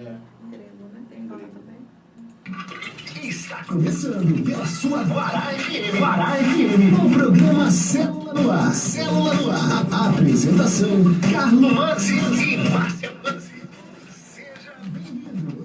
Grego, né? Tem que falar também. Está começando pela sua Guará FM. Guará FM, o programa Célula no Ar. Célula no Ar. A apresentação, Carlos Manzi e Márcia Manzi. Seja bem-vindo.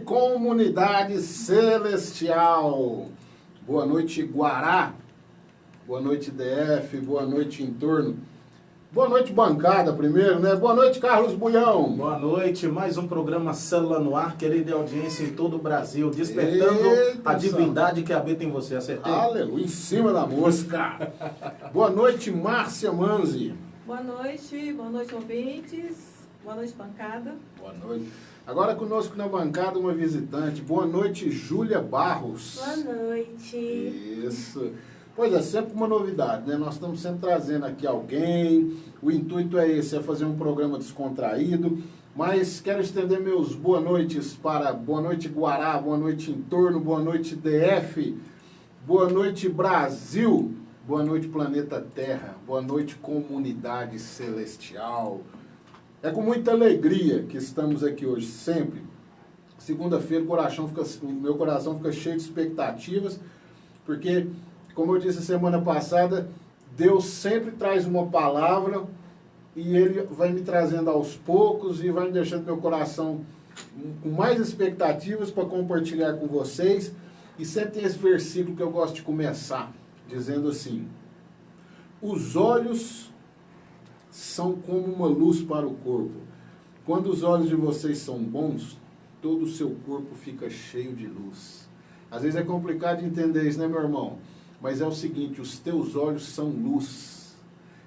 Comunidade Celestial, boa noite Guará, boa noite DF, boa noite Entorno, boa noite bancada primeiro, né? Boa noite Carlos Buião. Boa noite, mais um programa Célula no Ar, querida audiência em todo o Brasil, despertando a divindade que habita em você, acertei? Aleluia, em cima da mosca. Boa noite Márcia Manzi. Boa noite ouvintes, boa noite bancada. Boa noite. Agora conosco na bancada uma visitante. Boa noite, Júlia Barros. Boa noite. Isso. Pois é, sempre uma novidade, né? Nós estamos sempre trazendo aqui alguém. O intuito é esse, é fazer um programa descontraído. Mas quero estender meus boa noites para boa noite Guará, boa noite Entorno, boa noite DF, boa noite Brasil, boa noite Planeta Terra, boa noite Comunidade Celestial. É com muita alegria que estamos aqui hoje, sempre. Segunda-feira o meu coração fica cheio de expectativas, porque, como eu disse semana passada, Deus sempre traz uma palavra e Ele vai me trazendo aos poucos e vai me deixando meu coração com mais expectativas para compartilhar com vocês. E sempre tem esse versículo que eu gosto de começar, dizendo assim: os olhos são como uma luz para o corpo. Quando os olhos de vocês são bons, todo o seu corpo fica cheio de luz. Às vezes é complicado de entender isso, né, meu irmão? Mas é o seguinte, os teus olhos são luz.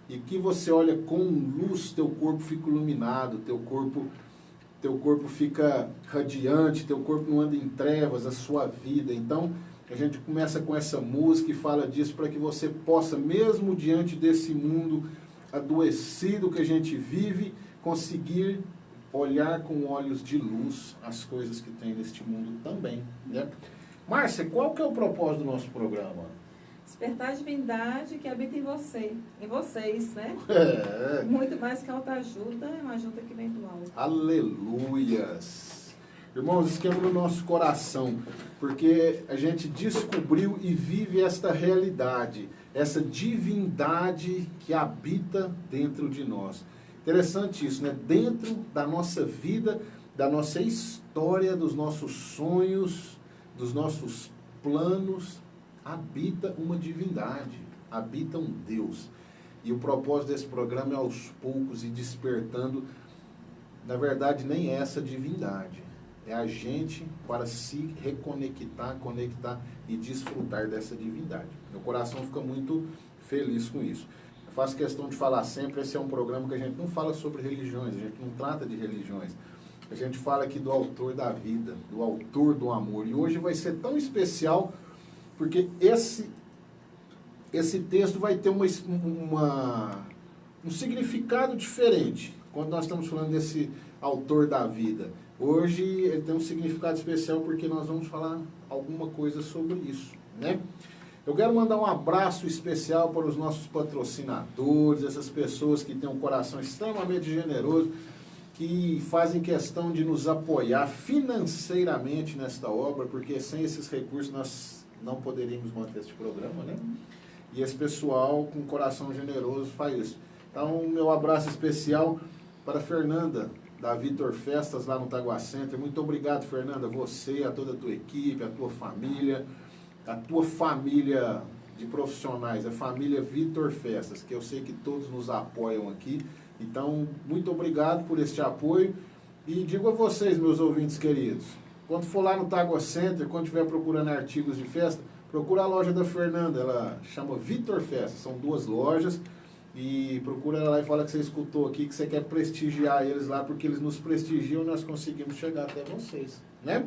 E que você olha com luz, teu corpo fica iluminado, teu corpo fica radiante, teu corpo não anda em trevas, a sua vida. Então, a gente começa com essa música e fala disso para que você possa, mesmo diante desse mundo adoecido que a gente vive, conseguir olhar com olhos de luz as coisas que tem neste mundo também, né? Márcia, qual que é o propósito do nosso programa? Despertar a divindade que habita em você, em vocês, né? Muito mais que autoajuda, é uma ajuda que vem do alto. Aleluias! Irmãos, isso quebra no nosso coração, porque a gente descobriu e vive esta realidade, essa divindade que habita dentro de nós. Interessante isso, né? Dentro da nossa vida, da nossa história, dos nossos sonhos, dos nossos planos, habita uma divindade, habita um Deus. E o propósito desse programa é aos poucos ir despertando, na verdade, nem essa divindade. É a gente para se reconectar, conectar e desfrutar dessa divindade. Meu coração fica muito feliz com isso. Eu faço questão de falar sempre, esse é um programa que a gente não fala sobre religiões, a gente não trata de religiões. A gente fala aqui do autor da vida, do autor do amor. E hoje vai ser tão especial, porque esse texto vai ter um significado diferente quando nós estamos falando desse autor da vida. Hoje ele tem um significado especial porque nós vamos falar alguma coisa sobre isso, né? Eu quero mandar um abraço especial para os nossos patrocinadores, essas pessoas que têm um coração extremamente generoso que fazem questão de nos apoiar financeiramente nesta obra, porque sem esses recursos nós não poderíamos manter este programa, né? E esse pessoal com coração generoso faz isso. Então, meu abraço especial para a Fernanda, da Vitor Festas, lá no Tagua Center. Muito obrigado, Fernanda, você, a toda a tua equipe, a tua família de profissionais, a família Vitor Festas, que eu sei que todos nos apoiam aqui. Então, muito obrigado por este apoio. E digo a vocês, meus ouvintes queridos, quando for lá no Tagua Center, quando estiver procurando artigos de festa, procura a loja da Fernanda, ela chama Vitor Festas, são 2 lojas. E procura ela lá e fala que você escutou aqui, que você quer prestigiar eles lá, porque eles nos prestigiam e nós conseguimos chegar até vocês, né?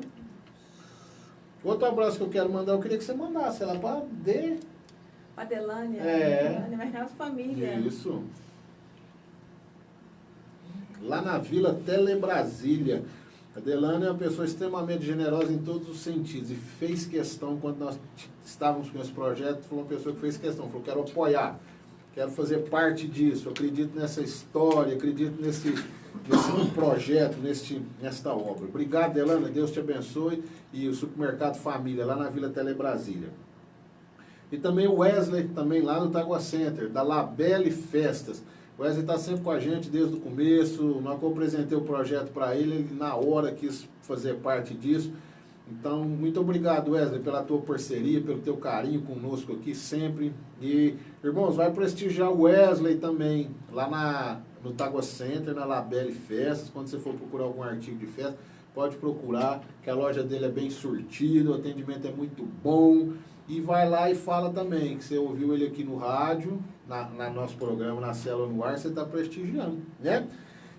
Outro abraço que eu quero mandar, eu queria que você mandasse ela para Adelânia, vai nossa família. Isso. Lá na Vila Telebrasília. A Adelânia é uma pessoa extremamente generosa em todos os sentidos e fez questão, quando nós estávamos com esse projeto, foi uma pessoa que fez questão, falou, quero apoiar. Quero fazer parte disso, acredito nessa história, acredito nesse projeto, nesta obra. Obrigado, Delana, Deus te abençoe. E o Supermercado Família, lá na Vila Telebrasília. E também o Wesley, também lá no Tagua Center, da Labelle Festas. O Wesley está sempre com a gente desde o começo. Na hora que eu apresentei o projeto para ele, ele na hora quis fazer parte disso. Então, muito obrigado, Wesley, pela tua parceria, pelo teu carinho conosco aqui sempre. E, irmãos, vai prestigiar o Wesley também, lá no Tagua Center, na Labelle Festas. Quando você for procurar algum artigo de festa, pode procurar, que a loja dele é bem surtida, o atendimento é muito bom. E vai lá e fala também, que você ouviu ele aqui no rádio, na nosso programa, na Célula no Ar, você está prestigiando, né?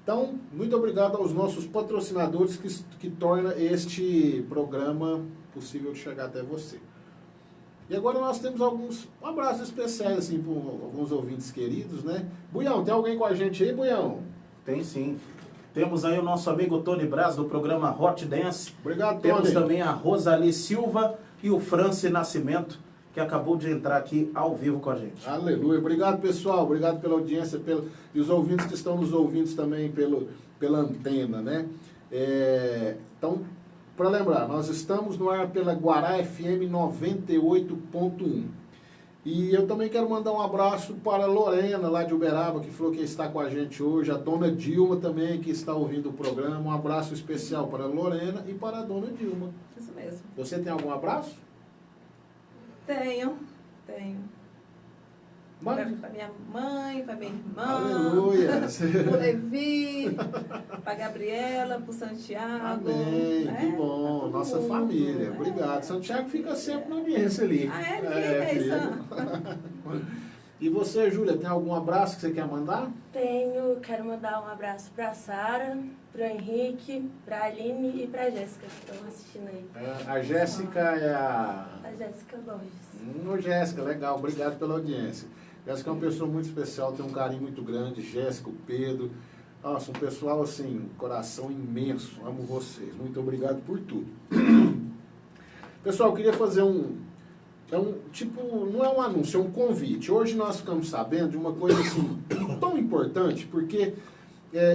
Então, muito obrigado aos nossos patrocinadores que tornam este programa possível de chegar até você. E agora nós temos alguns abraços especiais, assim, para alguns ouvintes queridos, né? Buião, tem alguém com a gente aí, Buião? Tem sim. Temos aí o nosso amigo Tony Braz, do programa Hot Dance. Obrigado, Tony. Temos também a Rosali Silva e o Franci Nascimento, que acabou de entrar aqui ao vivo com a gente. Aleluia. Obrigado, pessoal. Obrigado pela audiência e os ouvintes que estão nos ouvindo também pela antena, né? Então, para lembrar, nós estamos no ar pela Guará FM 98.1. E eu também quero mandar um abraço para a Lorena, lá de Uberaba, que falou que está com a gente hoje. A dona Dilma também, que está ouvindo o programa. Um abraço especial para a Lorena e para a dona Dilma. Isso mesmo. Você tem algum abraço? Tenho. Para minha mãe, para minha irmã. Aleluia. Para o Levi, para a Gabriela, para o Santiago. Amém, né? que bom. Nossa mundo, família. Obrigado. Santiago fica sempre na audiência ali. Ah, é? Isso. E você, Júlia, tem algum abraço que você quer mandar? Tenho, quero mandar um abraço para a Sara, para o Henrique, para a Aline e para a Jéssica, que estão assistindo aí. A Jéssica é a... A Jéssica Borges. Jéssica, legal. Obrigado pela audiência. Jéssica é uma pessoa muito especial, tem um carinho muito grande. Jéssica, o Pedro. Nossa, um pessoal assim, coração imenso. Amo vocês. Muito obrigado por tudo. Pessoal, eu queria fazer não é um anúncio, é um convite. Hoje nós ficamos sabendo de uma coisa assim, tão importante, porque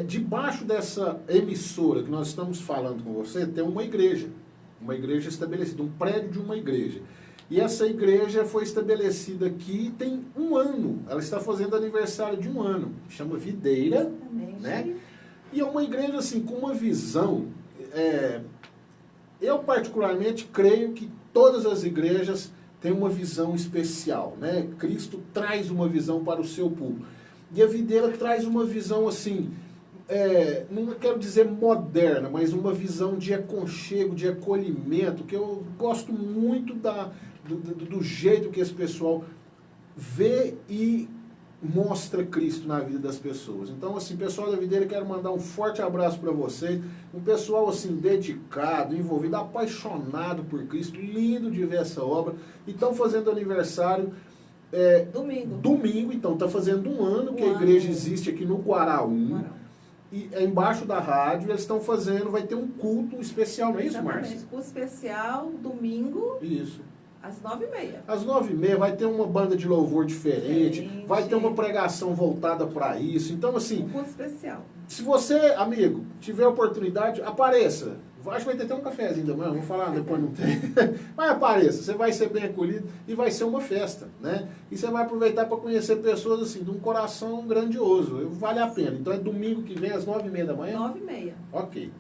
debaixo dessa emissora que nós estamos falando com você, tem uma igreja estabelecida, um prédio de uma igreja. E essa igreja foi estabelecida aqui tem 1 ano, ela está fazendo aniversário de 1 ano, chama Videira, né? E é uma igreja assim, com uma visão, eu particularmente creio que todas as igrejas tem uma visão especial, né? Cristo traz uma visão para o seu público. E a Videira traz uma visão assim, não quero dizer moderna, mas uma visão de aconchego, de acolhimento, que eu gosto muito do jeito que esse pessoal vê e mostra Cristo na vida das pessoas. Então, assim, pessoal da Videira, quero mandar um forte abraço para vocês. Um pessoal, assim, dedicado, envolvido, apaixonado por Cristo. Lindo de ver essa obra. E estão fazendo aniversário... Domingo, então, está fazendo 1 ano que a igreja existe aqui no Guará 1. E é embaixo da rádio, eles estão fazendo, vai ter um culto especial, não é isso, Márcia? Culto especial, domingo. Isso. Às 9h30. Às 9h30 vai ter uma banda de louvor diferente, vai ter uma pregação voltada para isso. Então, assim, Um curso especial. se você, amigo, tiver oportunidade, apareça. Acho que vai ter até um cafezinho da manhã, vou falar, depois não tem. Mas apareça, você vai ser bem acolhido e vai ser uma festa, né? E você vai aproveitar para conhecer pessoas, assim, de um coração grandioso. Vale a pena. Então é domingo que vem, às 9h30 da manhã? 9h30. Ok.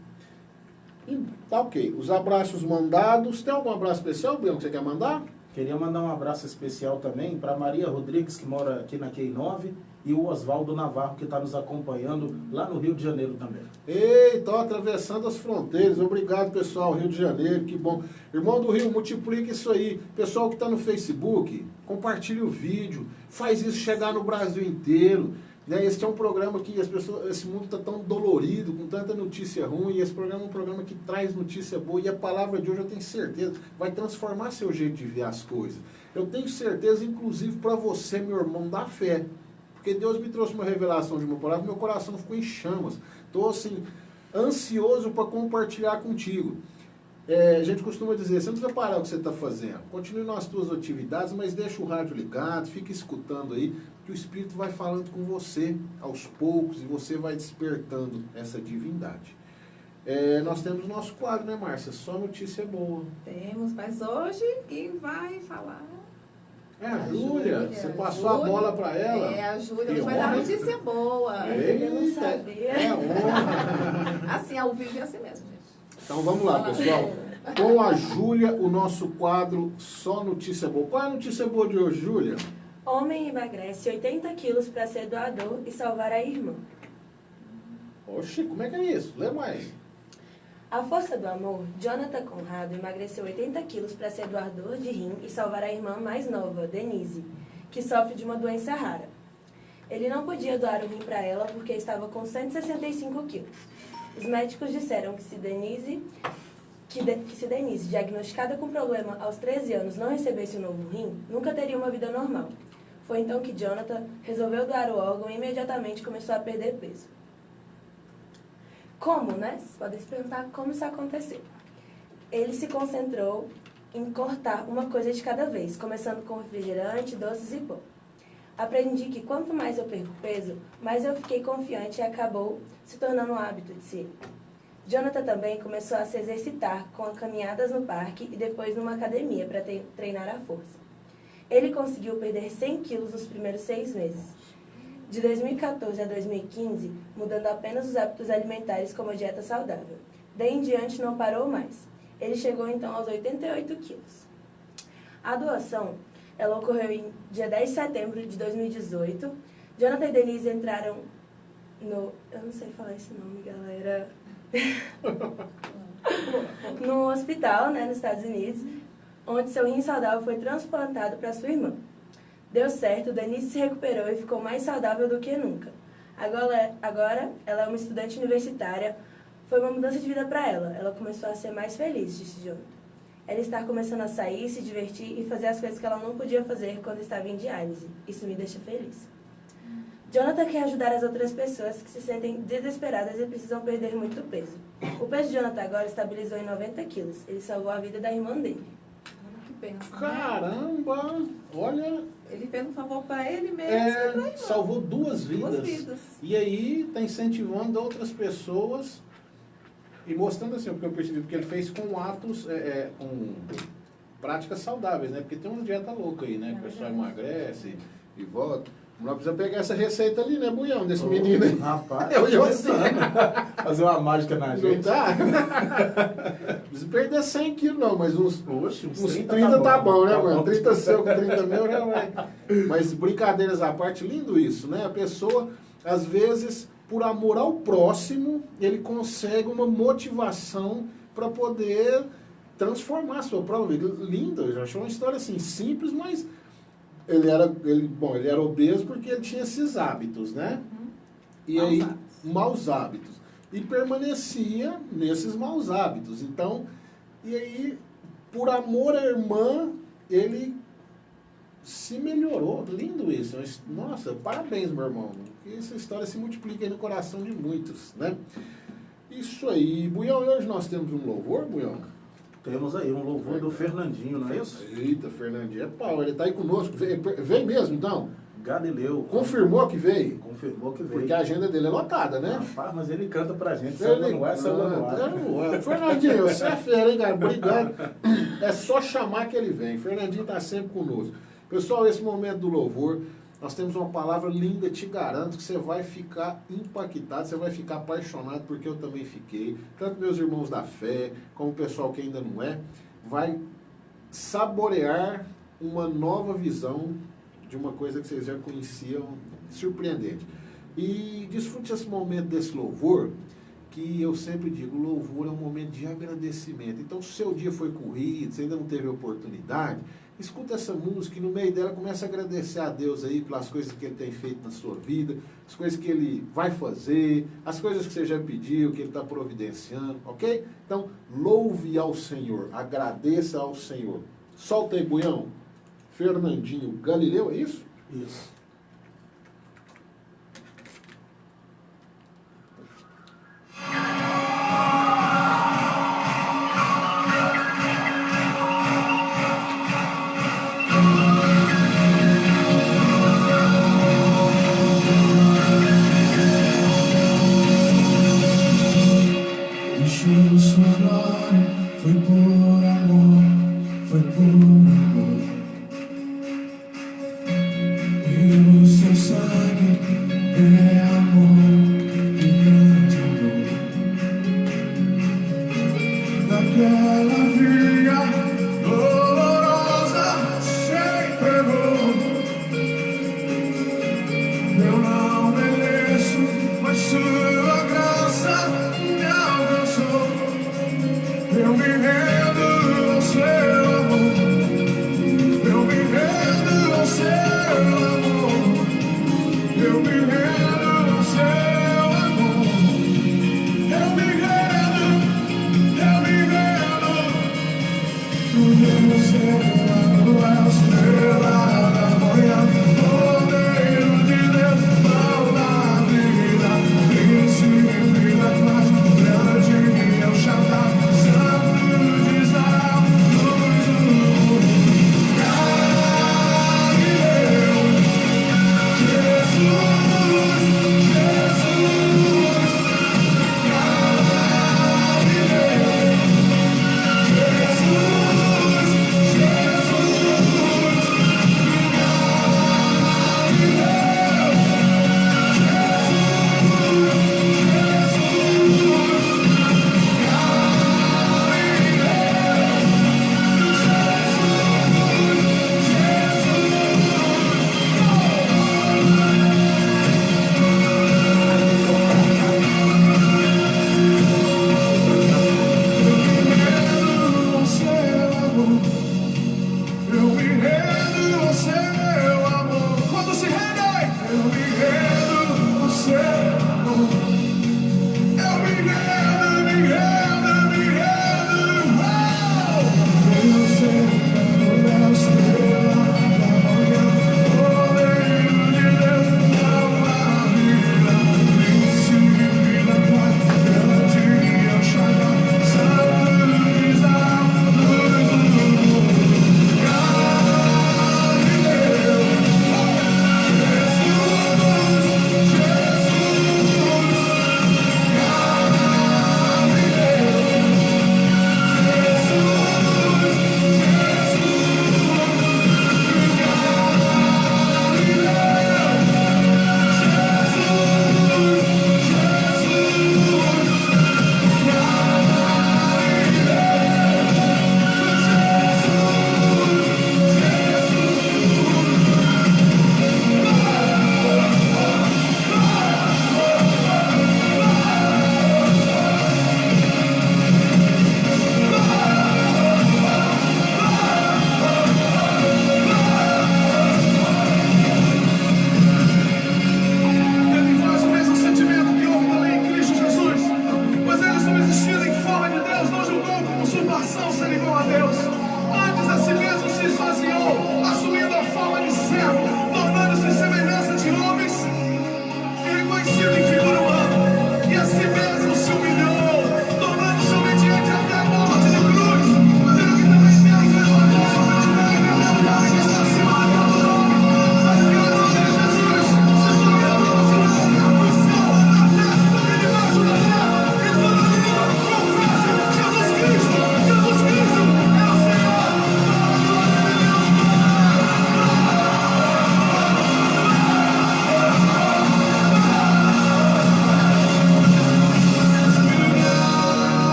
Tá ok. Os abraços mandados. Tem algum abraço especial, Bião, que você quer mandar? Queria mandar um abraço especial também para Maria Rodrigues, que mora aqui na QI9, e o Oswaldo Navarro, que está nos acompanhando lá no Rio de Janeiro também. Eita, ó, atravessando as fronteiras. Obrigado, pessoal. Rio de Janeiro, que bom. Irmão do Rio, multiplica isso aí. Pessoal que está no Facebook, compartilha o vídeo. Faz isso chegar no Brasil inteiro. Né? Este é um programa que as pessoas, esse mundo está tão dolorido, com tanta notícia ruim, e esse programa é um programa que traz notícia boa, e a palavra de hoje eu tenho certeza vai transformar seu jeito de ver as coisas. Eu tenho certeza, inclusive, para você, meu irmão, da fé, porque Deus me trouxe uma revelação de uma palavra, meu coração ficou em chamas. Estou, assim, ansioso para compartilhar contigo. A gente costuma dizer, você não precisa parar o que você está fazendo. Continue nas suas atividades, mas deixa o rádio ligado, fica escutando aí, que o Espírito vai falando com você aos poucos e você vai despertando essa divindade. Nós temos o nosso quadro, né, Márcia? Só notícia boa. Temos, mas hoje quem vai falar... A Júlia, você passou a bola para ela? A Júlia Que vai dar honra. notícia boa. Eu não sabia. Honra. Assim, ao vivo é assim mesmo, gente. Então vamos lá, pessoal. Com a Júlia, o nosso quadro Só Notícia Boa. Qual é a notícia boa de hoje, Júlia? Homem emagrece 80 quilos para ser doador e salvar a irmã. Oxi, como é que é isso? Lê mais. À força do amor, Jonathan Conrado emagreceu 80 quilos para ser doador de rim e salvar a irmã mais nova, Denise, que sofre de uma doença rara. Ele não podia doar o rim para ela porque estava com 165 quilos. Os médicos disseram que se Denise, diagnosticada com problema aos 13 anos, não recebesse um novo rim, nunca teria uma vida normal. Foi então que Jonathan resolveu doar o órgão e imediatamente começou a perder peso. Como, né? Vocês podem se perguntar como isso aconteceu. Ele se concentrou em cortar uma coisa de cada vez, começando com refrigerante, doces e pão. Aprendi que quanto mais eu perco peso, mais eu fiquei confiante e acabou se tornando um hábito de ser. Jonathan também começou a se exercitar com caminhadas no parque e depois numa academia para treinar a força. Ele conseguiu perder 100 quilos nos primeiros 6 meses. De 2014 a 2015, mudando apenas os hábitos alimentares como a dieta saudável. Daí em diante não parou mais. Ele chegou então aos 88 quilos. A doação, ela ocorreu em dia 10 de setembro de 2018. Jonathan e Denise entraram no... Eu não sei falar esse nome, galera. No hospital, né, nos Estados Unidos, onde seu rim saudável foi transplantado para sua irmã. Deu certo, Denise se recuperou e ficou mais saudável do que nunca. Agora ela é uma estudante universitária. Foi uma mudança de vida para ela. Ela começou a ser mais feliz, disse Jonathan. Ela está começando a sair, se divertir e fazer as coisas que ela não podia fazer quando estava em diálise. Isso me deixa feliz. Jonathan quer ajudar as outras pessoas que se sentem desesperadas e precisam perder muito peso. O peso de Jonathan agora estabilizou em 90 quilos. Ele salvou a vida da irmã dele. Que pensa, Caramba! Olha... Ele fez um favor para ele mesmo e pra irmã. Salvou duas vidas. Duas vidas. E aí está incentivando outras pessoas e mostrando assim, porque eu percebi, porque ele fez com atos, com práticas saudáveis, né? Porque tem uma dieta louca aí, né? Que o pessoal emagrece e volta. Não precisa pegar essa receita ali, né, Buião, desse menino aí. Rapaz, Eu assim. fazer uma mágica na Não gente. tá? Não precisa perder 100 quilos não, mas uns 30 bom, tá bom, né, tá mano? bom. 30 seu com 30 mil já vai. Mas brincadeiras à parte, lindo isso, né? A pessoa, às vezes, por amor ao próximo, ele consegue uma motivação para poder transformar a sua própria vida. Lindo, eu já achei uma história assim, simples, mas ele era obeso porque ele tinha esses hábitos, né? E Maus aí, hábitos. maus hábitos. E permanecia nesses maus hábitos. Então, e aí, por amor à irmã, ele se melhorou. Lindo isso. Nossa, parabéns, meu irmão. Que essa história se multiplica aí no coração de muitos, né? Isso aí. Buião, hoje nós temos um louvor, Buião? Temos aí um louvor do Fernandinho, não é isso? Eita, Fernandinho é pau, ele tá aí conosco. Vem mesmo, então? Galileu. Confirmou que veio? Confirmou que veio. Porque a agenda dele é lotada, né? Rapaz, mas ele canta pra gente, samba no ar, samba no ar. Fernandinho, você é fera, hein, cara? Obrigado. É só chamar que ele vem. Fernandinho tá sempre conosco. Pessoal, esse momento do louvor, nós temos uma palavra linda, te garanto que você vai ficar impactado, você vai ficar apaixonado, porque eu também fiquei. Tanto meus irmãos da fé, como o pessoal que ainda não é, vai saborear uma nova visão de uma coisa que vocês já conheciam, surpreendente. E desfrute esse momento desse louvor, que eu sempre digo, louvor é um momento de agradecimento. Então, se o seu dia foi corrido, você ainda não teve oportunidade, escuta essa música e no meio dela começa a agradecer a Deus aí pelas coisas que Ele tem feito na sua vida, as coisas que Ele vai fazer, as coisas que você já pediu, que Ele está providenciando, ok? Então, louve ao Senhor, agradeça ao Senhor. Solta aí, Buião. Fernandinho Galileu, é isso? Isso. Deixou sua glória, foi por amor, foi por amor. E o seu sangue é amor, e grande amor. Naquela via dolorosa se entregou. Eu não mereço, mas sua graça me alcançou. Eu me rendo ao seu amor. Eu me rendo ao seu amor. Eu me rendo ao seu amor. Eu me rendo, eu me rendo,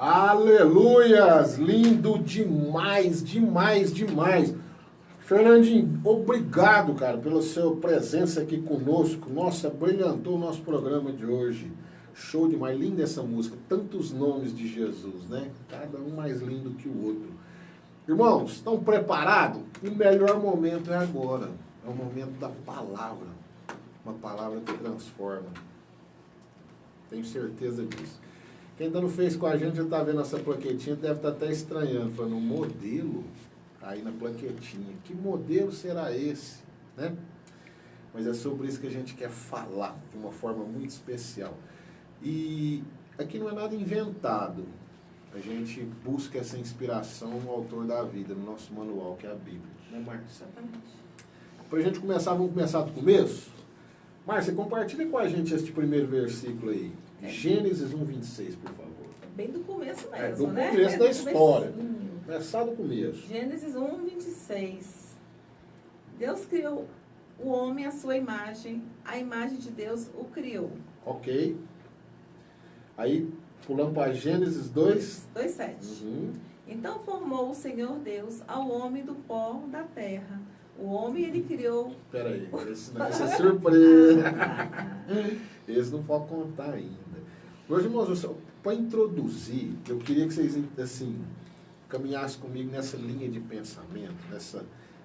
Aleluias! Lindo demais, demais, demais. Fernandinho, obrigado, cara, pela sua presença aqui conosco. Nossa, brilhantou o nosso programa de hoje. Show demais, linda essa música. Tantos nomes de Jesus, né? Cada um mais lindo que o outro. Irmãos, estão preparados? O melhor momento é agora. É o momento da palavra. Uma palavra que transforma. Tenho certeza disso. Quem ainda não fez com a gente, já está vendo essa plaquetinha, deve estar até estranhando. Falando, um modelo aí na plaquetinha. Que modelo será esse? Né? Mas é sobre isso que a gente quer falar, de uma forma muito especial. E aqui não é nada inventado. A gente busca essa inspiração no autor da vida, no nosso manual, que é a Bíblia. Né, Márcia? Exatamente. Para a gente começar, vamos começar do começo? Márcia, compartilha com a gente este primeiro versículo aí. Gênesis 1:26, por favor. É bem do começo mesmo, É, do né? começo da história. Comecinho. Começar do começo. Gênesis 1:26. Deus criou o homem à sua imagem, a imagem de Deus o criou. Ok. Aí, pulando para Gênesis 2. 2:7. Uhum. Então formou o Senhor Deus ao homem do pó da terra. O homem ele criou. Peraí, esse é surpresa. Esse não pode contar ainda. Hoje, irmãos, para introduzir, eu queria que vocês, assim, caminhassem comigo nessa linha de pensamento,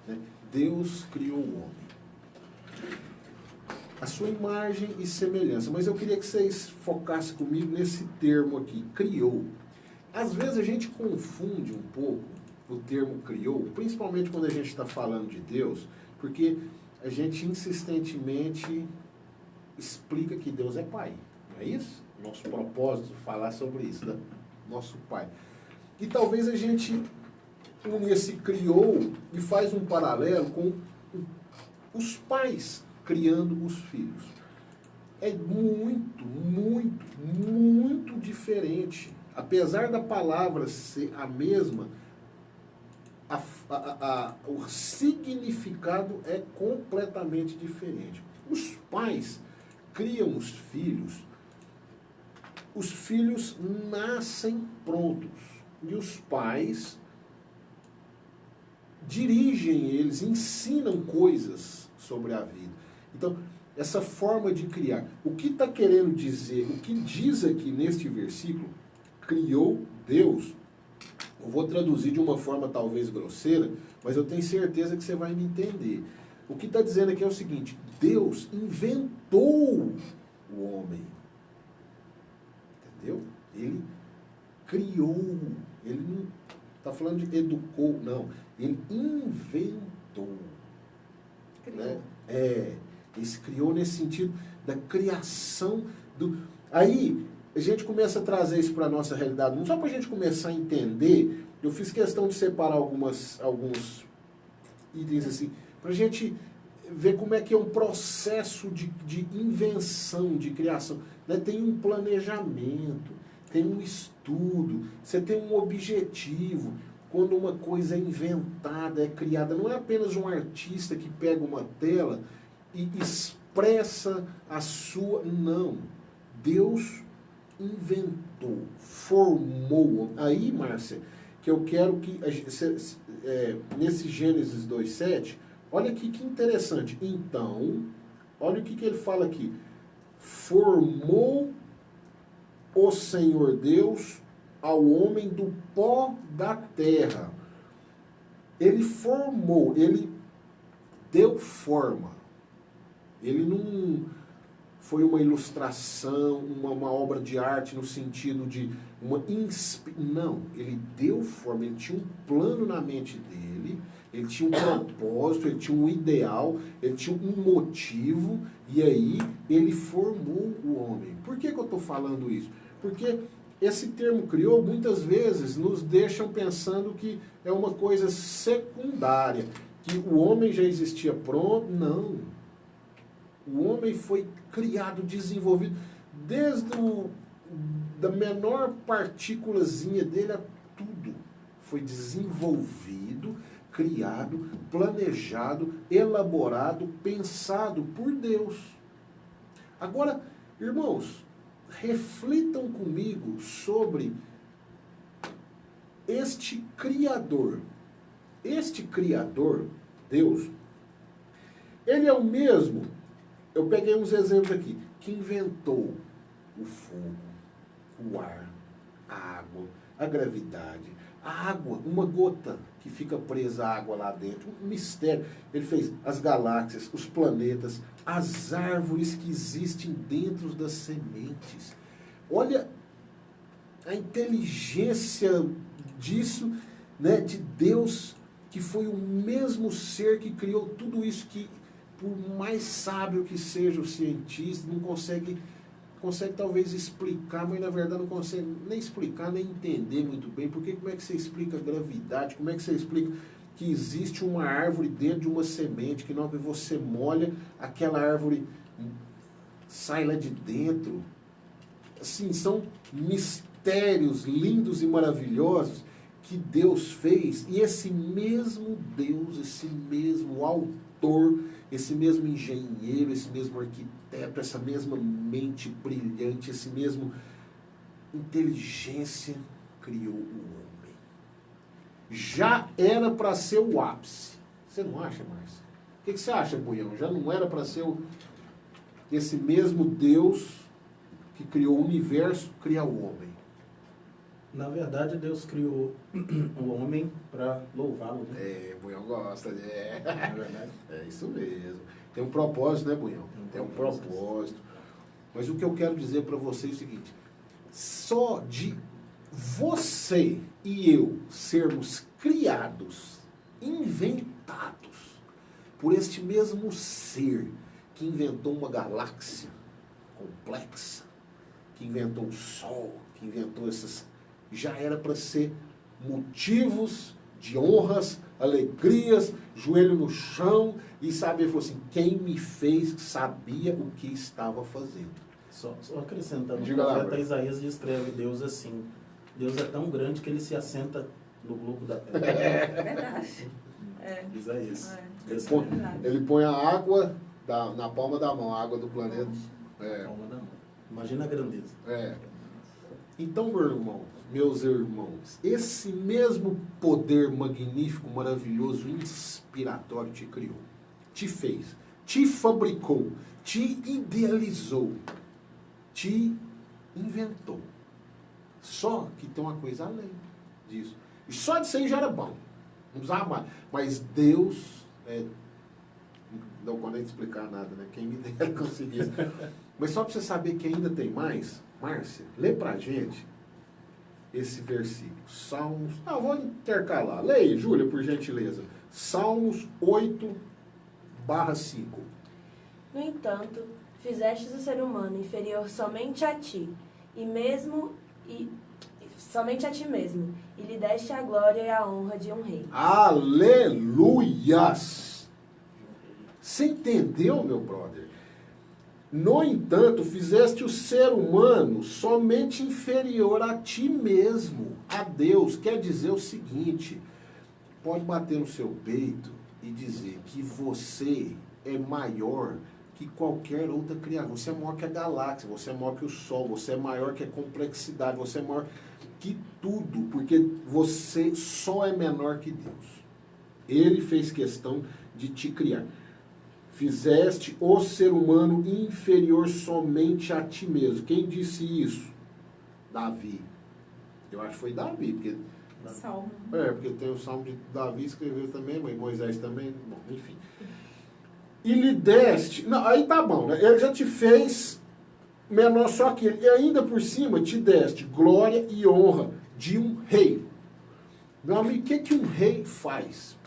né? Deus criou o homem. A sua imagem e semelhança. Mas eu queria que vocês focassem comigo nesse termo aqui, criou. Às vezes a gente confunde um pouco o termo criou, principalmente quando a gente está falando de Deus, porque a gente insistentemente explica que Deus é Pai. Não é isso? Nosso propósito é falar sobre isso, né? Nosso Pai. E talvez a gente une esse criou e faz um paralelo com os pais criando os filhos. É muito, muito, muito diferente. Apesar da palavra ser a mesma, o significado é completamente diferente. Os pais criam os filhos nascem prontos. E os pais dirigem eles, ensinam coisas sobre a vida. Então, essa forma de criar. O que está querendo dizer, o que diz aqui neste versículo, criou Deus. Eu vou traduzir de uma forma talvez grosseira, mas eu tenho certeza que você vai me entender. O que está dizendo aqui é o seguinte, Deus inventou o homem. Entendeu? Ele criou. Ele não está falando de educou, não. Ele inventou. Criou. Né? Ele se criou nesse sentido da criação do... Aí, a gente começa a trazer isso para a nossa realidade. Não só para a gente começar a entender, eu fiz questão de separar alguns itens assim, para a gente ver como é que é um processo de invenção, de criação. Né? Tem um planejamento, tem um estudo, você tem um objetivo. Quando uma coisa é inventada, é criada, não é apenas um artista que pega uma tela e expressa a sua... Não. Deus inventou, formou. Aí, Márcia, que eu quero que... nesse Gênesis 2:7, olha aqui que interessante. Então, olha o que ele fala aqui. Formou o Senhor Deus ao homem do pó da terra. Ele formou, ele deu forma. Ele não foi uma ilustração, uma obra de arte no sentido de uma não, ele deu forma, ele tinha um plano na mente dele, ele tinha um propósito, ele tinha um ideal, ele tinha um motivo, e aí ele formou o homem. Por que eu estou falando isso? Porque esse termo criou, muitas vezes, nos deixam pensando que é uma coisa secundária, que o homem já existia pronto. Não. O homem foi criado, desenvolvido, desde da menor partículazinha dele a tudo. Foi desenvolvido, criado, planejado, elaborado, pensado por Deus. Agora, irmãos, reflitam comigo sobre este Criador, Deus, ele é o mesmo, eu peguei uns exemplos aqui, que inventou o fogo, o ar, a água, a gravidade, a água, uma gota que fica presa à água lá dentro, um mistério. Ele fez as galáxias, os planetas, as árvores que existem dentro das sementes. Olha a inteligência disso, né, de Deus, que foi o mesmo ser que criou tudo isso, que por mais sábio que seja o cientista, não consegue talvez explicar, mas na verdade não consegue nem explicar, nem entender muito bem, porque como é que você explica a gravidade, como é que você explica que existe uma árvore dentro de uma semente, que na hora que você molha, aquela árvore sai lá de dentro. Assim, são mistérios lindos e maravilhosos que Deus fez, e esse mesmo Deus, esse mesmo autor, esse mesmo engenheiro, esse mesmo arquiteto, essa mesma mente brilhante, esse mesmo inteligência criou o homem. Já era para ser o ápice. Você não acha, Márcia? O que você acha, Buião? Já não era para ser esse mesmo Deus que criou o universo, criar o homem? Na verdade, Deus criou o homem para louvá-lo. Né? É, Buião gosta. É. Não é verdade? É isso mesmo. Tem um propósito, né, Buião? Tem um propósito. Mas o que eu quero dizer para vocês é o seguinte: só de você e eu sermos criados, inventados por este mesmo ser que inventou uma galáxia complexa, que inventou o Sol, que inventou essas... Já era para ser motivos de honras, alegrias, joelho no chão, e saber, falou assim, quem me fez sabia o que estava fazendo. Só acrescentando, Diga o lá, profeta Bruno. Isaías descreve Deus assim: Deus é tão grande que ele se assenta no globo da terra. É verdade. É. Isaías. É. Ele põe a água na palma da mão, a água do planeta. É. Palma da mão. Imagina a grandeza. É. Então, meus irmãos, esse mesmo poder magnífico, maravilhoso, inspiratório te criou, te fez, te fabricou, te idealizou, te inventou. Só que tem uma coisa além disso. E só disso aí já era bom. Não precisava mais. Mas Deus... não vou nem explicar nada, né? Quem me dera conseguir isso. Mas só para você saber que ainda tem mais, Márcia, lê pra gente esse versículo. Salmos... vou intercalar. Leia, Júlia, por gentileza. Salmos 8/5. No entanto, fizestes o ser humano inferior somente a ti, somente a ti mesmo, e lhe deste a glória e a honra de um rei. Aleluias! Você entendeu, meu brother? No entanto, fizeste o ser humano somente inferior a ti mesmo, a Deus. Quer dizer o seguinte, pode bater no seu peito e dizer que você é maior que qualquer outra criatura. Você é maior que a galáxia, você é maior que o Sol, você é maior que a complexidade, você é maior que tudo, porque você só é menor que Deus. Ele fez questão de te criar. Fizeste o ser humano inferior somente a ti mesmo. Quem disse isso? Davi. Eu acho que foi Davi, porque... Salmo. porque tem o Salmo de Davi, escreveu também, mas Moisés também, bom, enfim. E lhe deste... Não, aí tá bom, né? Ele já te fez menor só que ele. E ainda por cima te deste glória e honra de um rei. Meu amigo, o que um rei faz?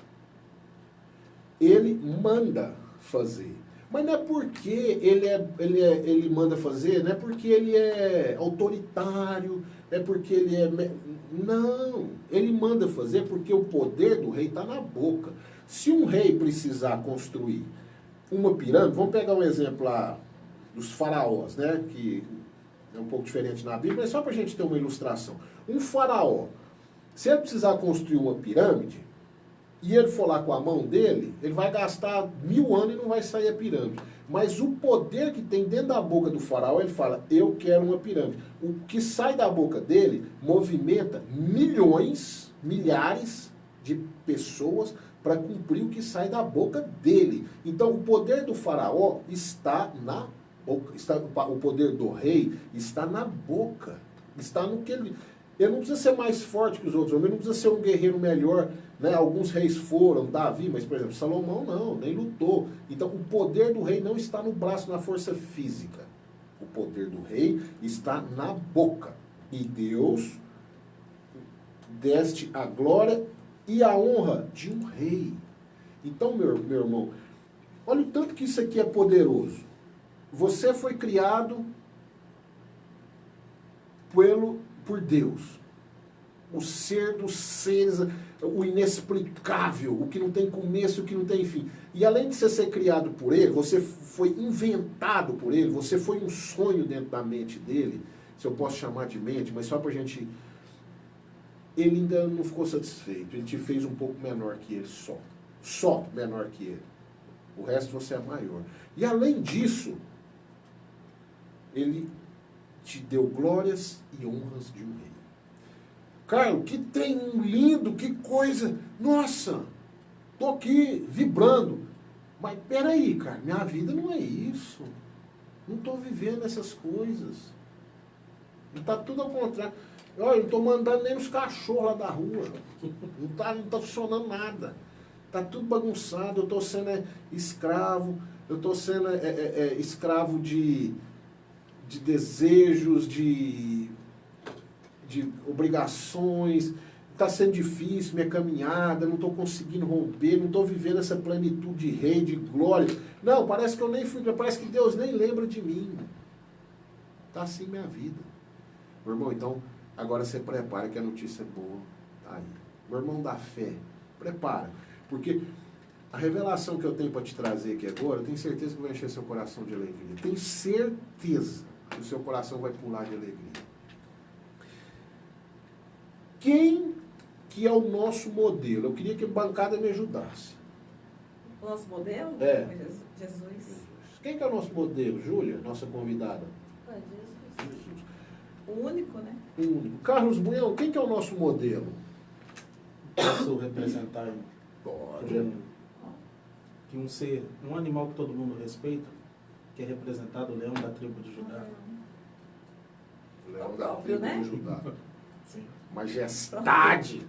Ele manda fazer. Mas não é porque ele manda fazer, não é porque ele é autoritário, é porque ele é... Não, ele manda fazer porque o poder do rei está na boca. Se um rei precisar construir uma pirâmide, vamos pegar um exemplo lá dos faraós, né, que é um pouco diferente na Bíblia, mas só para a gente ter uma ilustração. Um faraó, se ele precisar construir uma pirâmide, e ele for lá com a mão dele, ele vai gastar 1000 anos e não vai sair a pirâmide. Mas o poder que tem dentro da boca do faraó, ele fala, eu quero uma pirâmide. O que sai da boca dele movimenta milhões, milhares de pessoas para cumprir o que sai da boca dele. Então o poder do faraó está na boca. O poder do rei está na boca. Está no que ele... Ele não precisa ser mais forte que os outros, ele não precisa ser um guerreiro melhor, né? Alguns reis foram, Davi, mas, por exemplo, Salomão não, nem lutou. Então, o poder do rei não está no braço, na força física. O poder do rei está na boca. E Deus deste a glória e a honra de um rei. Então, meu irmão, olha o tanto que isso aqui é poderoso. Você foi criado por Deus, o ser dos seres, o inexplicável, o que não tem começo, o que não tem fim. E além de você ser criado por ele, você foi inventado por ele, você foi um sonho dentro da mente dele, se eu posso chamar de mente, mas só pra gente... Ele ainda não ficou satisfeito, ele te fez um pouco menor que ele só menor que ele. O resto você é maior. E além disso, ele te deu glórias e honras de um rei. Carlos, que trem lindo, que coisa. Nossa, tô aqui vibrando. Mas peraí, cara, minha vida não é isso. Não tô vivendo essas coisas. Tá tudo ao contrário. Olha, eu não tô mandando nem os cachorros lá da rua. Não tá funcionando nada. Tá tudo bagunçado, eu tô sendo escravo, eu tô sendo escravo de desejos, de obrigações, está sendo difícil minha caminhada, não estou conseguindo romper, não estou vivendo essa plenitude de rei, de glória. Não, parece que eu nem fui, parece que Deus nem lembra de mim. Está assim minha vida. Meu irmão, então, agora você prepara que a notícia é boa. Tá aí. Meu irmão da fé, prepara. Porque a revelação que eu tenho para te trazer aqui agora, eu tenho certeza que vai encher seu coração de alegria. Tenho certeza que o seu coração vai pular de alegria. Quem que é o nosso modelo? Eu queria que a bancada me ajudasse. O nosso modelo? É. Jesus. Quem que é o nosso modelo, Júlia, nossa convidada? Jesus. O único, né? O único. Carlos Buião, quem que é o nosso modelo? Posso representar Pode. que um ser, um animal que todo mundo respeita, que é representado o leão da tribo de Judá. Leão da Próprio, tribo né? de Judá. Sim. Majestade.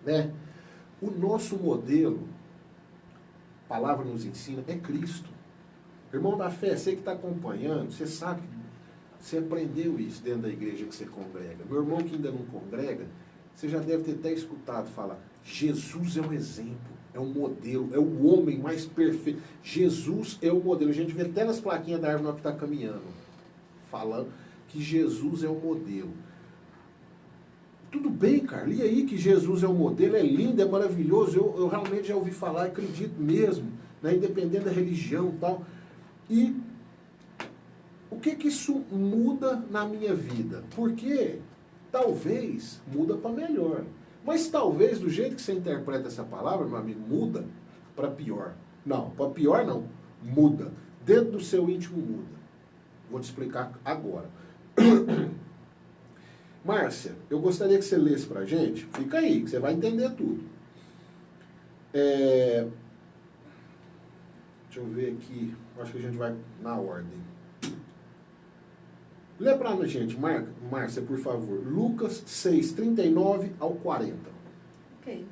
Né? O nosso modelo, a palavra nos ensina, é Cristo. Irmão da fé, você que está acompanhando, você sabe, você aprendeu isso dentro da igreja que você congrega. Meu irmão que ainda não congrega, você já deve ter até escutado falar, Jesus é um exemplo, é um modelo, é o homem mais perfeito. Jesus é o modelo. A gente vê até nas plaquinhas da árvore que está caminhando, falando que Jesus é o modelo. Tudo bem, cara, e aí que Jesus é o modelo, é lindo, é maravilhoso, eu realmente já ouvi falar, acredito mesmo, né, independente da religião e tal. E o que isso muda na minha vida? Porque talvez muda para melhor. Mas talvez, do jeito que você interpreta essa palavra, meu amigo, muda para pior. Não, para pior não, muda. Dentro do seu íntimo muda. Vou te explicar agora. Márcia, eu gostaria que você lesse para a gente. Fica aí, que você vai entender tudo. Deixa eu ver aqui. Acho que a gente vai na ordem. Lê para a gente, Márcia, por favor. Lucas 6, 39 ao 40. Ok.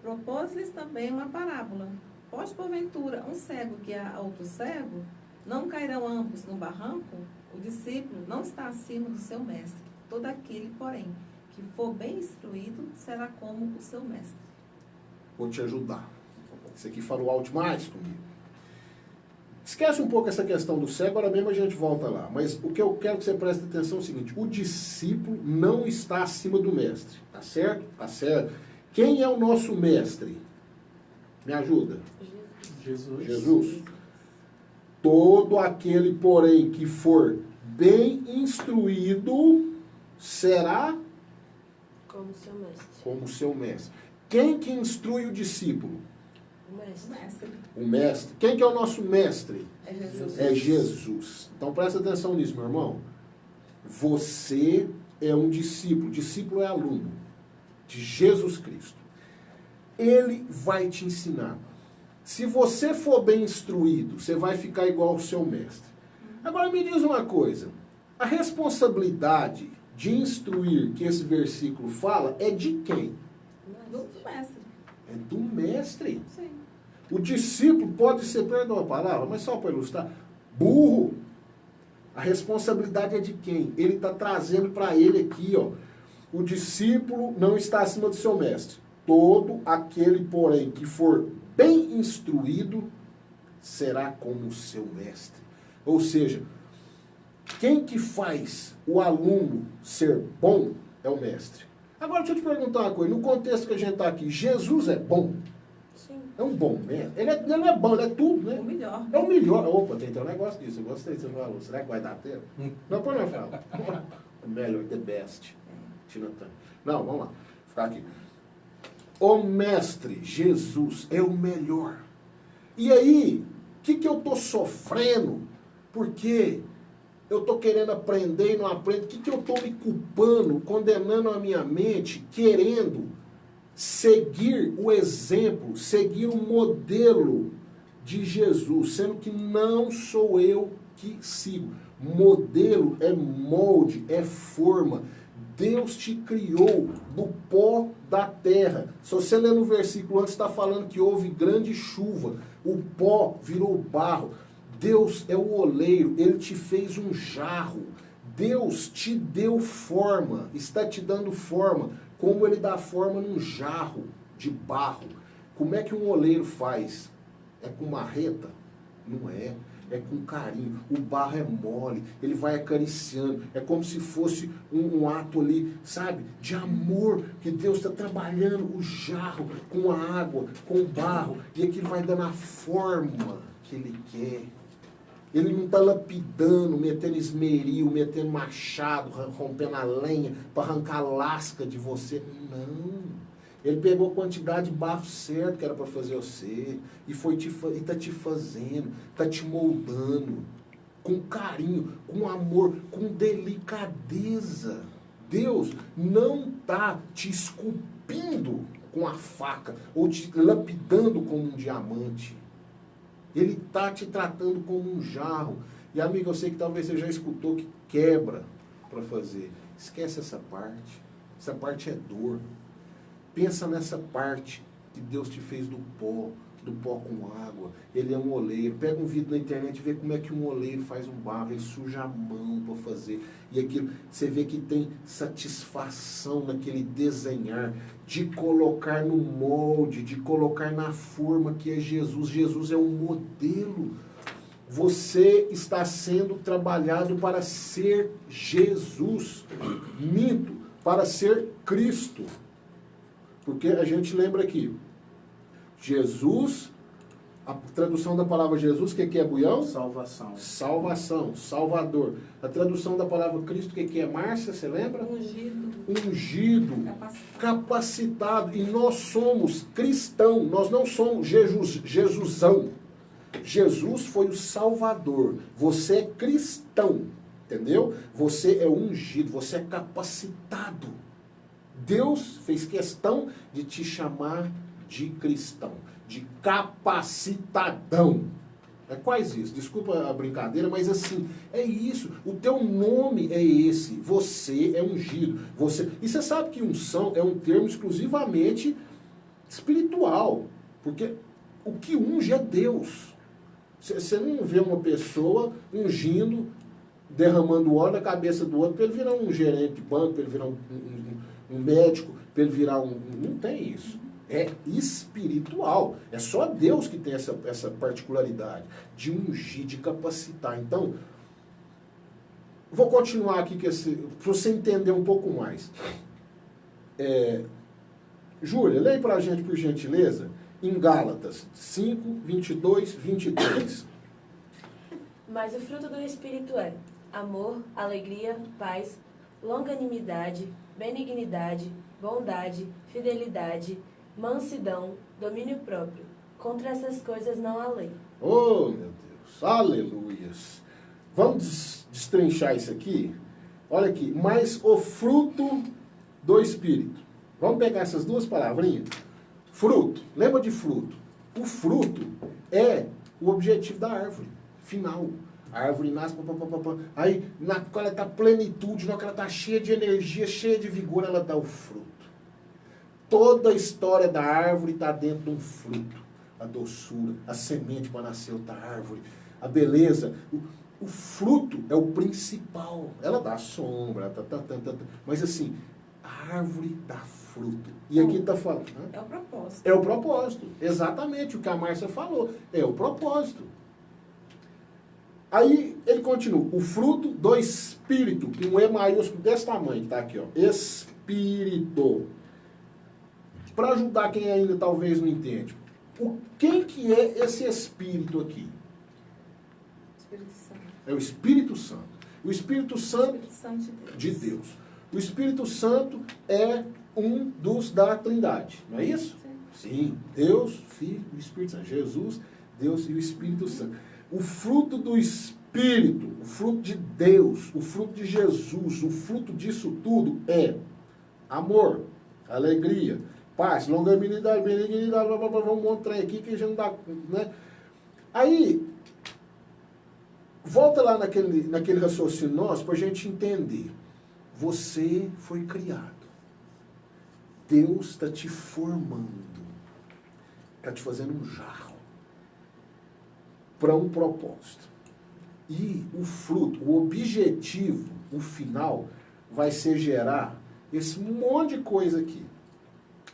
Propôs-lhes também uma parábola. Pode, porventura, um cego guiar a outro cego? Não cairão ambos no barranco? O discípulo não está acima do seu mestre. Todo aquele, porém, que for bem instruído, será como o seu mestre. Vou te ajudar. Isso aqui falou alto demais comigo. Esquece um pouco essa questão do cego, agora mesmo a gente volta lá. Mas o que eu quero que você preste atenção é o seguinte, o discípulo não está acima do mestre. Tá certo? Tá certo. Quem é o nosso mestre? Me ajuda. Jesus. Todo aquele, porém, que for bem instruído, será Como seu mestre. como seu mestre. Quem que instrui o discípulo? Mestre. Mestre. O mestre. Quem que é o nosso mestre? É Jesus. É Jesus. Então presta atenção nisso, meu irmão. Você é um discípulo. Discípulo é aluno de Jesus Cristo. Ele vai te ensinar. Se você for bem instruído, você vai ficar igual ao seu mestre. Agora me diz uma coisa. A responsabilidade de instruir que esse versículo fala é de quem? Do mestre. É do mestre. Sim. O discípulo pode ser, perdoa a palavra, mas só para ilustrar, burro. A responsabilidade é de quem? Ele está trazendo para ele aqui, ó. O discípulo não está acima do seu mestre. Todo aquele, porém, que for bem instruído, será como o seu mestre. Ou seja, quem que faz o aluno ser bom é o mestre. Agora, deixa eu te perguntar uma coisa. No contexto que a gente está aqui, Jesus é bom? Sim. É um bom mestre? Ele não é bom, ele é tudo, né? O melhor. É o melhor. Opa, tem um negócio disso. Eu gostei que você falou. Será que vai dar tempo? Não, pode não falar. O melhor, the best. Tina Turner. Não, vamos lá. Vou ficar aqui. O mestre Jesus é o melhor. E aí, o que eu estou sofrendo? Porque eu estou querendo aprender e não aprendo. O que eu estou me culpando, condenando a minha mente, querendo seguir o exemplo, seguir o modelo de Jesus, sendo que não sou eu que sigo. Modelo é molde, é forma. Deus te criou do pó da terra. Se você ler no versículo antes, está falando que houve grande chuva. O pó virou barro. Deus é o oleiro, Ele te fez um jarro. Deus te deu forma, está te dando forma, como Ele dá forma num jarro de barro. Como é que um oleiro faz? É com marreta? Não é. É com carinho. O barro é mole, ele vai acariciando. É como se fosse um ato ali, sabe, de amor, que Deus está trabalhando o jarro com a água, com o barro, e aquilo vai dando a forma que Ele quer. Ele não está lapidando, metendo esmeril, metendo machado, rompendo a lenha para arrancar a lasca de você. Não. Ele pegou a quantidade de barro certo que era para fazer você e está te fazendo, está te moldando com carinho, com amor, com delicadeza. Deus não está te esculpindo com a faca ou te lapidando como um diamante. Ele está te tratando como um jarro. E, amigo, eu sei que talvez você já escutou que quebra para fazer. Esquece essa parte. Essa parte é dor. Pensa nessa parte que Deus te fez do pó com água. Ele é um oleiro. Pega um vídeo na internet e vê como é que um oleiro faz um barro. Ele suja a mão para fazer. E aquilo, você vê que tem satisfação naquele desenhar, de colocar no molde, de colocar na forma que é Jesus. Jesus é um modelo. Você está sendo trabalhado para ser Jesus. Minto, para ser Cristo. Porque a gente lembra aqui, Jesus, a tradução da palavra Jesus, o que é Buião? Salvação. Salvação, Salvador. A tradução da palavra Cristo, o que é Márcia, você lembra? Ungido. Ungido, Capacitado. capacitado. E nós somos cristão, nós não somos Jesusão. Jesus foi o Salvador. Você é cristão, entendeu? Você é ungido, você é capacitado. Deus fez questão de te chamar de cristão, de capacitadão. É quase isso, desculpa a brincadeira, mas assim, é isso. O teu nome é esse, você é ungido. E você sabe que unção é um termo exclusivamente espiritual, porque o que unge é Deus. Você não vê uma pessoa ungindo, derramando óleo na cabeça do outro para ele virar um gerente de banco, para ele virar um médico, para ele virar Não tem isso. É espiritual. É só Deus que tem essa particularidade de ungir, de capacitar. Então, vou continuar aqui para você entender um pouco mais. Júlia, leia para a gente, por gentileza, em Gálatas 5, 22, 23. Mas o fruto do Espírito é amor, alegria, paz, longanimidade, benignidade, bondade, fidelidade, mansidão, domínio próprio. Contra essas coisas não há lei. Oh, meu Deus, aleluias. Vamos destrinchar isso aqui? Olha aqui, mas o fruto do Espírito. Vamos pegar essas duas palavrinhas? Fruto, lembra de fruto? O fruto é o objetivo da árvore, final. A árvore nasce, aí quando ela está plenitude, quando ela está cheia de energia, cheia de vigor, ela dá o fruto. Toda a história da árvore está dentro de um fruto. A doçura, a semente para nascer outra árvore, a beleza. O fruto é o principal. Ela dá sombra, mas assim, a árvore dá fruto. E aqui está falando. É o propósito. É o propósito. Exatamente o que a Márcia falou. É o propósito. Aí ele continua. O fruto do Espírito, que um E maiúsculo desse tamanho, que está aqui, ó. Espírito. Para ajudar quem ainda talvez não entende. Quem que é esse Espírito aqui? Espírito Santo. É o Espírito Santo. O Espírito Santo Espírito Santo de Deus. O Espírito Santo é um dos da Trindade, não é isso? Sim. Sim. Deus, Filho e Espírito Santo. Jesus, Deus e o Espírito Santo. O fruto do Espírito, o fruto de Deus, o fruto de Jesus, o fruto disso tudo é amor, alegria, paz, longanimidade, benignidade, vamos mostrar aqui que a gente não dá, né? Aí, volta lá naquele raciocínio nosso para a gente entender. Você foi criado. Deus está te formando. Está te fazendo um jarro. Para um propósito. E o fruto, o objetivo, o final, vai ser gerar esse monte de coisa aqui.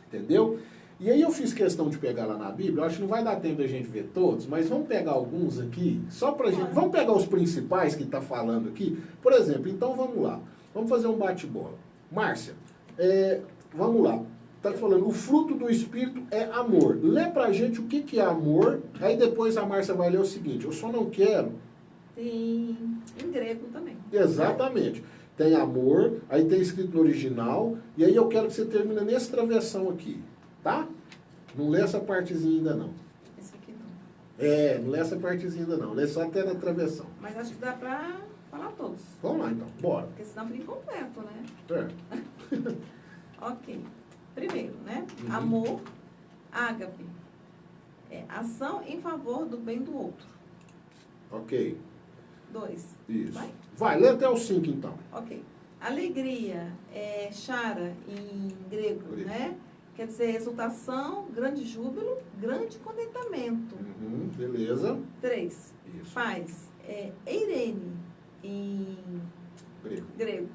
Entendeu? E aí eu fiz questão de pegar lá na Bíblia, eu acho que não vai dar tempo da gente ver todos, mas vamos pegar alguns aqui, só pra gente, vamos pegar os principais que está falando aqui. Por exemplo, então vamos lá, vamos fazer um bate-bola. Márcia, vamos lá, está falando, o fruto do Espírito é amor. Lê pra gente o que é amor, aí depois a Márcia vai ler o seguinte, eu só não quero... Tem em grego também. Exatamente. Tem amor, aí tem escrito no original, e aí eu quero que você termine nesse travessão aqui, tá? Não lê essa partezinha ainda não. Esse aqui não. Não lê essa partezinha ainda não, lê só até na travessão. Mas acho que dá pra falar todos. Vamos lá então, bora. Porque senão fica incompleto, né? Ok. Primeiro, né? Uhum. Amor, ágape. Ação em favor do bem do outro. Ok, 2. isso. Vai, lê até o 5 então. Ok. Alegria é chara em grego, Grego. né? Quer dizer, exultação, grande júbilo, grande contentamento. Uhum, beleza. 3. Isso, Paz, eirene em grego. grego.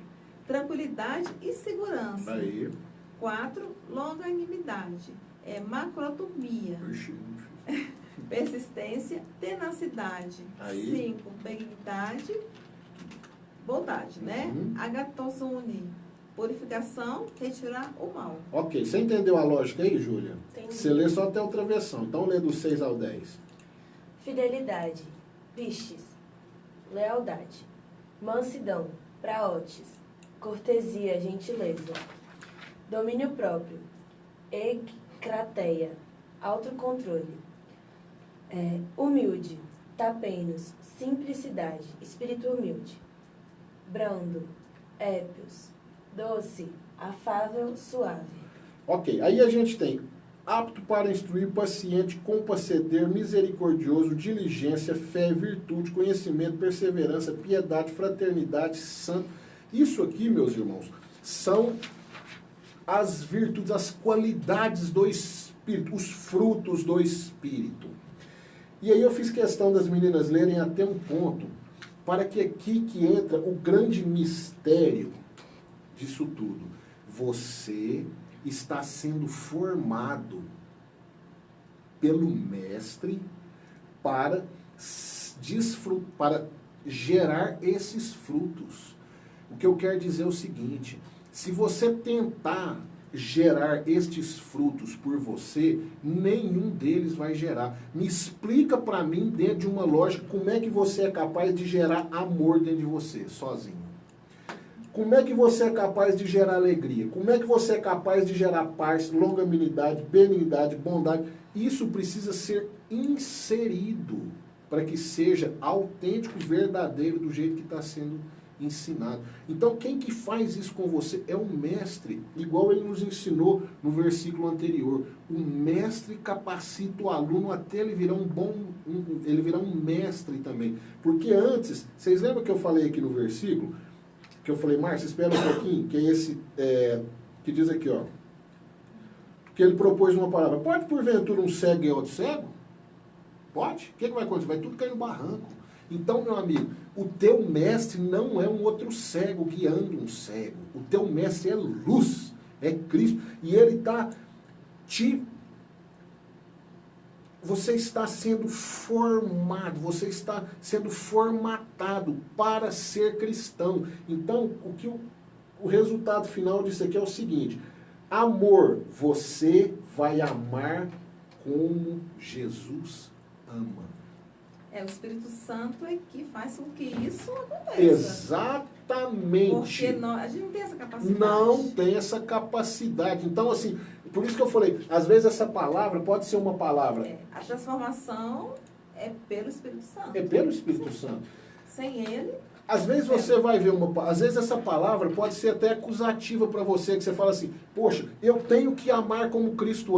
Tranquilidade e segurança. Aí. 4. Longanimidade, macrotomia. Oxi. Persistência, tenacidade. Aí. 5. Benignidade, bondade, né? Uhum. Agatosune, purificação, retirar o mal. Ok, você entendeu a lógica aí, Júlia? Entendi. Você lê só até o travessão, então lê do 6 ao 10. Fidelidade, pistes, lealdade, mansidão, praotes, cortesia, gentileza, domínio próprio, ecrateia, autocontrole, humilde, tapenos, simplicidade, espírito humilde, brando, épios, doce, afável, suave. Ok, aí a gente tem apto para instruir, paciente, compaceder, misericordioso, diligência, fé, virtude, conhecimento, perseverança, piedade, fraternidade, santo. Isso aqui, meus irmãos, são as virtudes, as qualidades do Espírito, os frutos do Espírito. E aí eu fiz questão das meninas lerem até um ponto, para que aqui que entra o grande mistério disso tudo. Você está sendo formado pelo mestre para gerar esses frutos. O que eu quero dizer é o seguinte, se você tentar gerar estes frutos por você, nenhum deles vai gerar. Me explica para mim, dentro de uma lógica, como é que você é capaz de gerar amor dentro de você, sozinho. como é que você é capaz de gerar alegria? Como é que você é capaz de gerar paz, longanimidade, benignidade, bondade? Isso precisa ser inserido para que seja autêntico, verdadeiro, do jeito que está sendo ensinado. Então, quem que faz isso com você é o mestre, igual ele nos ensinou no versículo anterior. O mestre capacita o aluno até ele virar ele virar um mestre também. Porque antes, vocês lembram que eu falei aqui no versículo? Que eu falei, Márcio, espera um pouquinho, que é esse, que diz aqui, ó. Que ele propôs uma palavra. Pode, porventura, um cego e outro cego? Pode? O que vai acontecer? Vai tudo cair no barranco. Então, meu amigo, o teu mestre não é um outro cego guiando um cego. O teu mestre é luz, é Cristo. E ele está Você está sendo formado, você está sendo formatado para ser cristão. Então, o resultado final disso aqui é o seguinte: amor, você vai amar como Jesus ama. O Espírito Santo é que faz com que isso aconteça. Exatamente. Porque a gente não tem essa capacidade. Não tem essa capacidade. Então, assim, por isso que eu falei, às vezes essa palavra pode ser uma palavra... A transformação é pelo Espírito Santo. É pelo Espírito Santo. Sem ele... Às vezes você vai ver às vezes essa palavra pode ser até acusativa para você, que você fala assim, poxa, eu tenho que amar como Cristo ama.